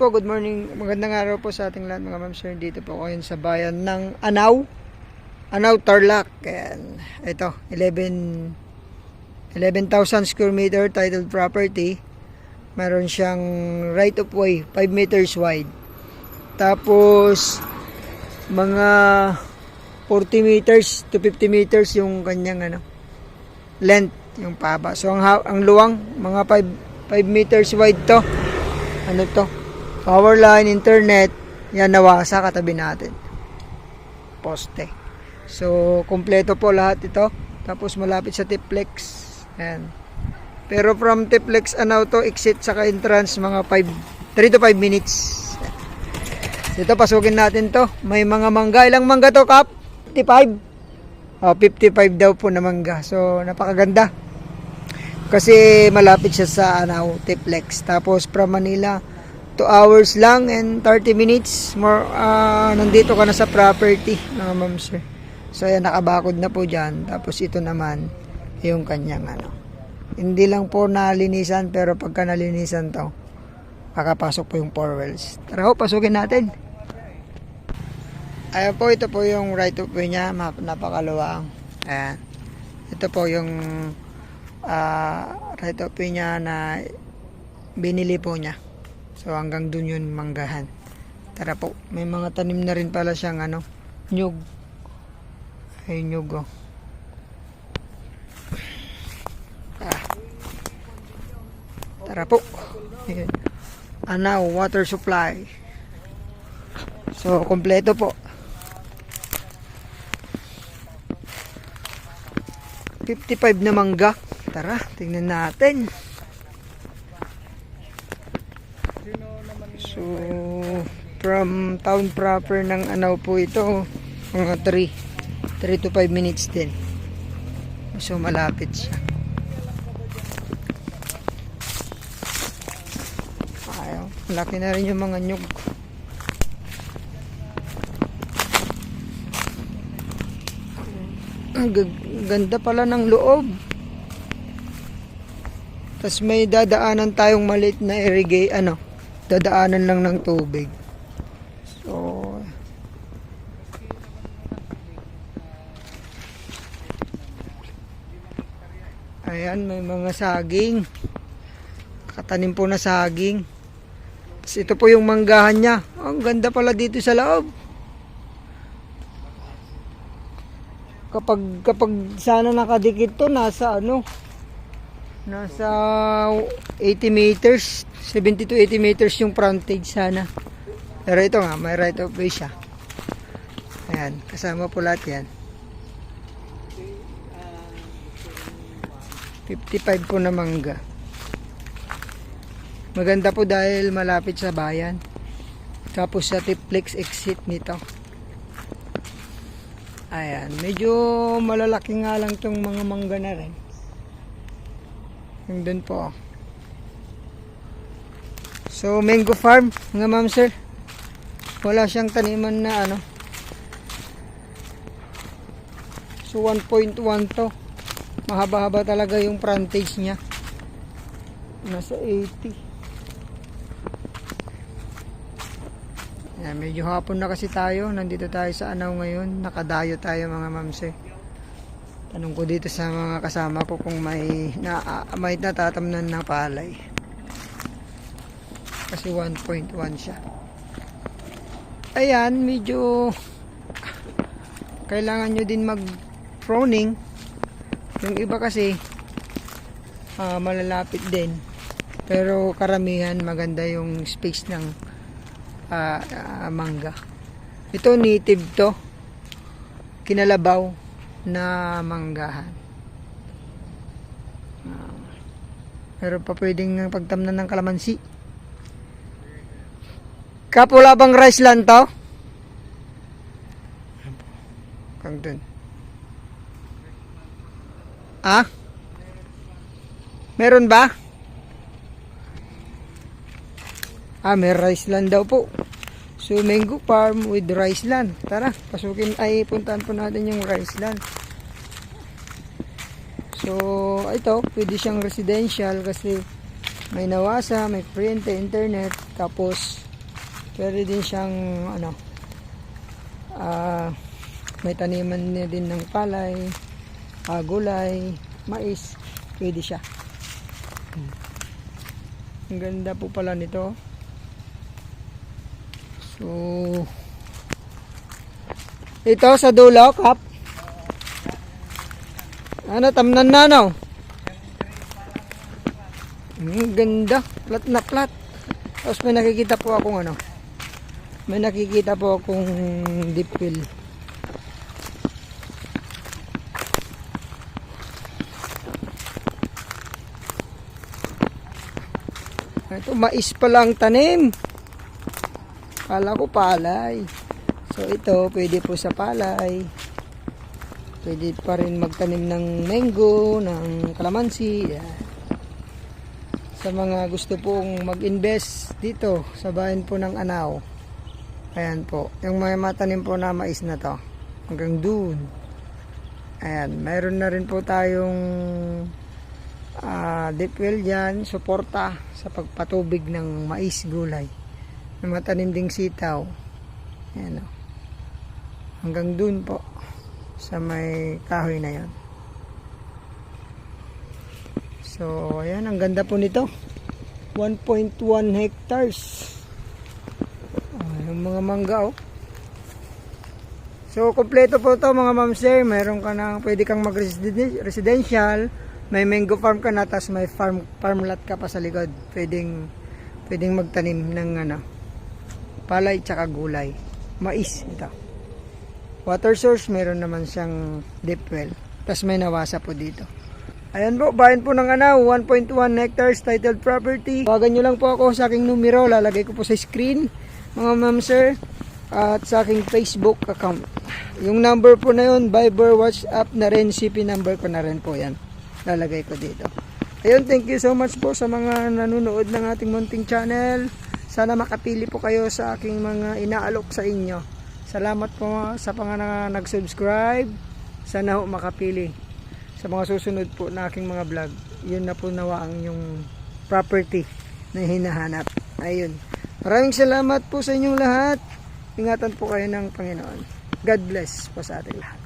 po, good morning. Magandang araw po sa ating lahat mga ma'am sir. Dito po ako sa bayan ng Anao, Tarlac. Ayan. Ito, 11,000 square meter titled property. Meron siyang right of way, 5 meters wide. Tapos, mga 40 meters to 50 meters yung kanyang length, yung paba. So, ang luwang, mga 5 meters wide to. Ano to? Power line, internet, yan nawasa katabi natin. Poste. So, kompleto po lahat ito. Tapos malapit sa Tiplex. Ayan. Pero from Tiplex, to, exit sa entrance, mga 3 to 5 minutes. Ito, pasukin natin to. May mga mangga. Ilang mangga to, Kap? 55? 55 daw po na mangga. So, napakaganda. Kasi malapit siya sa Tiplex. Tapos from Manila, 2 hours lang and 30 minutes more, nandito ka na sa property mga ma'am sir. So ayan, nakabakod na po dyan. Tapos ito naman yung kanyang hindi lang po nalinisan, pero pagka nalinisan to, makapasok po yung 4 wells. Tara ho, pasukin natin. Ayan po, ito po yung right of way nya. Napakaluwang. Ayan. Ito po yung right of way nya na binili po niya. So hanggang dun yun manggahan. Tara po, may mga tanim na rin pala siyang nyug. Ay nyug oh. Tara po. Ayan. Anao water supply. So kompleto po. 55 na mangga. Tara, tingnan natin. So, from town proper ng Anao po ito, mga 3 to 5 minutes din. So, malapit siya. Ayaw, malaki na rin yung mga nyug. Ang ganda pala ng loob. Tapos may dadaanan tayong maliit na dadaanan lang ng tubig. So, ayan, may mga saging. Katanim po na saging. Tapos ito po yung manggahan niya. Ang ganda pala dito sa loob. Kapag sana nakadikit to, nasa 80 meters, 70 to 80 meters yung frontage sana. Pero ito nga, may right of way siya. Ayan, kasama po lahat yan. 55 po na mangga. Maganda po dahil malapit sa bayan. Tapos sa Tiplex exit nito. Ayan, medyo malalaki nga lang tong mga mangga na rin. Yung dun po. So, mango farm, mga ma'am sir. Wala siyang taniman na So, 1.1 to. Mahaba-haba talaga yung frontage niya. Nasa 80. Ayan, medyo hapon na kasi tayo. Nandito tayo sa Anao ngayon. Nakadayo tayo mga ma'am sir. Tanong ko dito sa mga kasama ko kung may natatamnan na palay. Kasi 1.1 siya. Ayan, medyo kailangan nyo din mag-proning. Yung iba kasi malalapit din. Pero karamihan maganda yung space ng mangga. Ito native to. Kinalabaw na manggahan. Pero pa pwedeng pagtamnan ng kalamansi. Kapula bang rice land to? Kang dun. Meron ba? May rice land daw po. So, mango farm with rice land. Tara, puntahan po natin yung rice land. So, ito, pwede siyang residential kasi may nawasa, may free internet, tapos Pwede din siyang ano, may taniman niya din ng palay, gulay, mais, pwede siya. Ang ganda po pala nito. So ito sa dulo, Kap. Ano, tamnan na, no? Ang ganda, plat na plat. Tapos may nakikita po akong ano, may nakikita po akong deep well. Ito, mais pa lang tanim. Kala ko palay. So ito, pwede po sa palay. Pwede pa rin magtanim ng mango, ng kalamansi. Yan. Sa mga gusto pong mag-invest dito sa bayan po ng Anao. Ayan po. Yung may matanim po na mais na to. Hanggang dun. Ayan. Mayroon na rin po tayong deep well dyan. Suporta sa pagpatubig ng mais gulay. May matanim ding sitaw. Ayan o. Hanggang dun po. Sa may kahoy na yon. So, ayan, ang ganda po nito. 1.1 hectares. Yung mga mangga, oh. So, kompleto po to mga ma'am sir. Mayroon ka na, pwede kang mag-residential. May mango farm ka na, tapos may farm lot ka pa sa likod. Pwedeng magtanim ng ano, palay tsaka gulay. Mais, ito. Water source, meron naman siyang deep well. Tapos may nawasa po dito. Ayan po, bayan po ng Anao, 1.1 hectares titled property. Tawagan nyo lang po ako sa aking numero, lalagay ko po sa screen, mga ma'am sir, at sa aking Facebook account. Yung number po na yun, Viber, WhatsApp na rin, CP number ko na rin po yan. Lalagay ko dito. Ayun, thank you so much po sa mga nanonood ng ating munting channel. Sana makapili po kayo sa aking mga inaalok sa inyo. Salamat po sa mga nag-subscribe. Sana po makapili sa mga susunod po na aking mga vlog. Yun na po nawa ang yung property na hinahanap. Ayun. Maraming salamat po sa inyong lahat. Ingatan po kayo ng Panginoon. God bless po sa ating lahat.